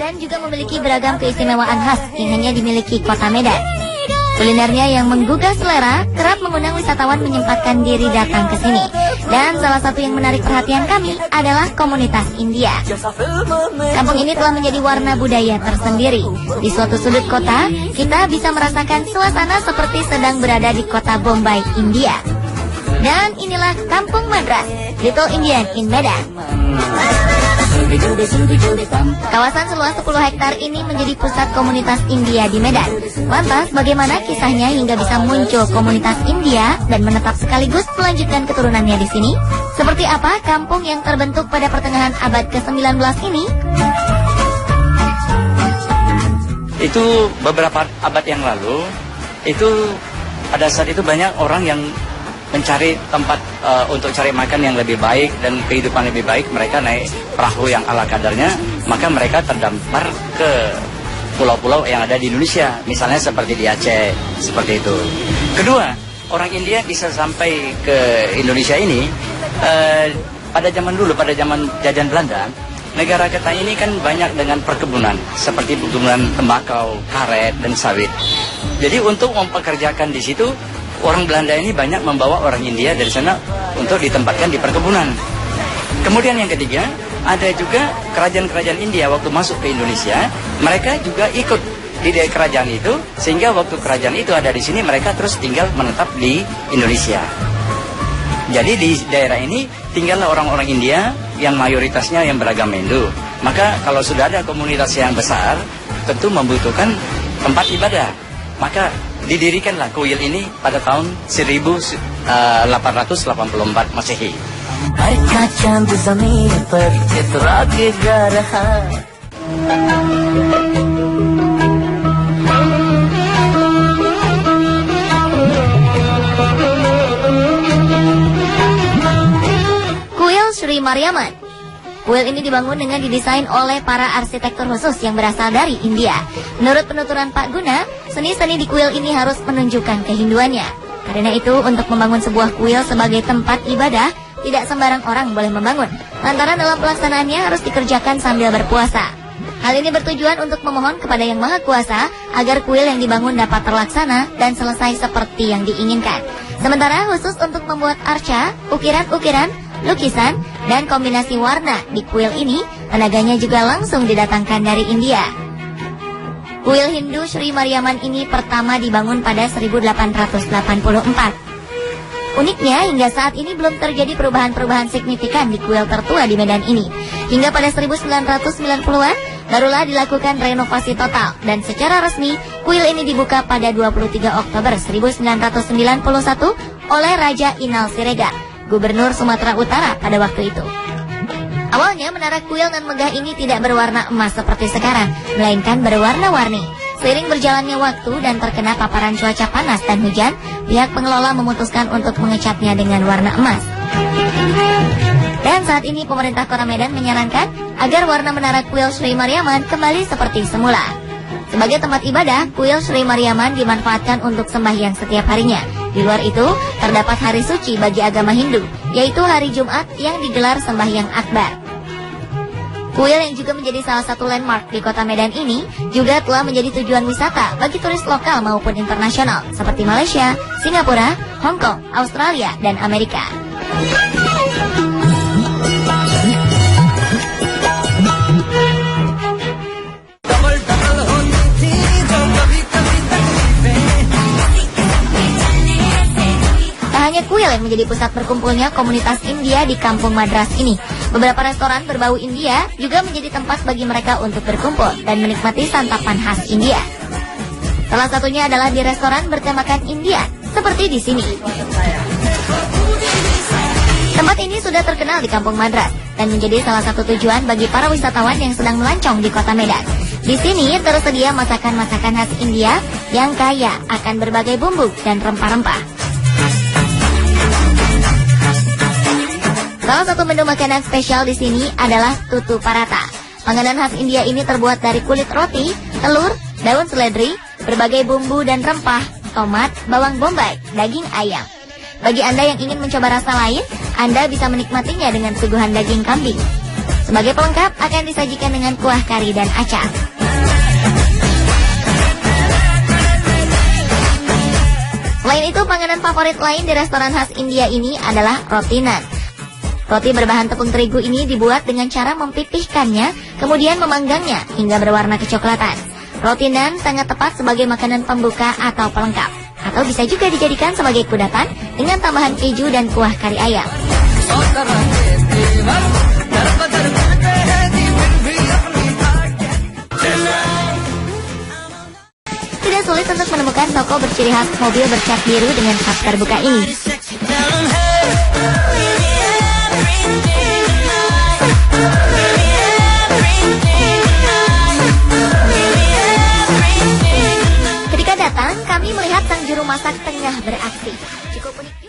Medan juga memiliki beragam keistimewaan khas yang hanya dimiliki kota Medan. Kulinernya yang menggugah selera kerap mengundang wisatawan menyempatkan diri datang ke sini. Dan salah satu yang menarik perhatian kami adalah komunitas India. Kampung ini telah menjadi warna budaya tersendiri. Di suatu sudut kota, kita bisa merasakan suasana seperti sedang berada di kota Bombay, India. Dan inilah Kampung Madras, Little Indian in Medan. Kawasan seluas 10 hektar ini menjadi pusat komunitas India di Medan. Lantas, bagaimana kisahnya hingga bisa muncul komunitas India dan menetap sekaligus melanjutkan keturunannya di sini? Seperti apa kampung yang terbentuk pada pertengahan abad ke-19 ini? Itu beberapa abad yang lalu, itu pada saat itu banyak orang yang mencari tempat untuk cari makan yang lebih baik dan kehidupan lebih baik. Mereka naik perahu yang ala kadarnya, maka mereka terdampar ke pulau-pulau yang ada di Indonesia, misalnya seperti di Aceh, seperti itu. Kedua, orang India bisa sampai ke Indonesia ini pada zaman dulu, pada zaman jajahan Belanda. Negara kita ini kan banyak dengan perkebunan, seperti perkebunan tembakau, karet, dan sawit. Jadi untuk mempekerjakan di situ, orang Belanda ini banyak membawa orang India dari sana untuk ditempatkan di perkebunan. Kemudian yang ketiga, ada juga kerajaan-kerajaan India waktu masuk ke Indonesia, mereka juga ikut di kerajaan itu, sehingga waktu kerajaan itu ada di sini, mereka terus tinggal menetap di Indonesia. Jadi di daerah ini tinggallah orang-orang India yang mayoritasnya yang beragama Hindu. Maka kalau sudah ada komunitas yang besar, tentu membutuhkan tempat ibadah. Maka didirikanlah kuil ini pada tahun 1884 Masehi. Kuil Sri Mariamman. Kuil ini dibangun dengan didesain oleh para arsitektur khusus yang berasal dari India. Menurut penuturan Pak Guna, seni-seni di kuil ini harus menunjukkan kehinduannya. Karena itu, untuk membangun sebuah kuil sebagai tempat ibadah, tidak sembarang orang boleh membangun. Lantaran dalam pelaksanaannya harus dikerjakan sambil berpuasa. Hal ini bertujuan untuk memohon kepada Yang Maha Kuasa agar kuil yang dibangun dapat terlaksana dan selesai seperti yang diinginkan. Sementara khusus untuk membuat arca, ukiran-ukiran, lukisan, dan kombinasi warna di kuil ini, tenaganya juga langsung didatangkan dari India. Kuil Hindu Sri Mariamman ini pertama dibangun pada 1884. Uniknya, hingga saat ini belum terjadi perubahan-perubahan signifikan di kuil tertua di Medan ini. Hingga pada 1990-an, barulah dilakukan renovasi total, dan secara resmi, kuil ini dibuka pada 23 Oktober 1991 oleh Raja Inal Siregar, Gubernur Sumatera Utara pada waktu itu. Awalnya menara kuil nan megah ini tidak berwarna emas seperti sekarang, melainkan berwarna-warni. Seiring berjalannya waktu dan terkena paparan cuaca panas dan hujan, pihak pengelola memutuskan untuk mengecatnya dengan warna emas. Dan saat ini pemerintah Kota Medan menyarankan agar warna menara kuil Sri Mariamman kembali seperti semula. Sebagai tempat ibadah, kuil Sri Mariamman dimanfaatkan untuk sembahyang setiap harinya. Di luar itu, terdapat hari suci bagi agama Hindu, yaitu hari Jumat yang digelar sembahyang akbar. Kuil yang juga menjadi salah satu landmark di Kota Medan ini juga telah menjadi tujuan wisata bagi turis lokal maupun internasional seperti Malaysia, Singapura, Hong Kong, Australia, dan Amerika. Hanya kuil yang menjadi pusat berkumpulnya komunitas India di Kampung Madras ini. Beberapa restoran berbau India juga menjadi tempat bagi mereka untuk berkumpul dan menikmati santapan khas India. Salah satunya adalah di restoran bertemakan India, seperti di sini. Tempat ini sudah terkenal di Kampung Madras dan menjadi salah satu tujuan bagi para wisatawan yang sedang melancong di Kota Medan. Di sini tersedia masakan-masakan khas India yang kaya akan berbagai bumbu dan rempah-rempah. Salah satu menu makanan spesial di sini adalah tutu parata. Makanan khas India ini terbuat dari kulit roti, telur, daun seledri, berbagai bumbu dan rempah, tomat, bawang bombay, daging ayam. Bagi Anda yang ingin mencoba rasa lain, Anda bisa menikmatinya dengan suguhan daging kambing. Sebagai pelengkap akan disajikan dengan kuah kari dan acar. Selain itu, panganan favorit lain di restoran khas India ini adalah roti naan. Roti berbahan tepung terigu ini dibuat dengan cara mempipihkannya, kemudian memanggangnya hingga berwarna kecoklatan. Roti naan sangat tepat sebagai makanan pembuka atau pelengkap, atau bisa juga dijadikan sebagai kudapan dengan tambahan keju dan kuah kari ayam. Tidak sulit untuk menemukan toko berciri khas mobil bercat biru dengan kap terbuka ini. Ketika datang, kami melihat sang juru masak tengah beraksi. Cukup unik.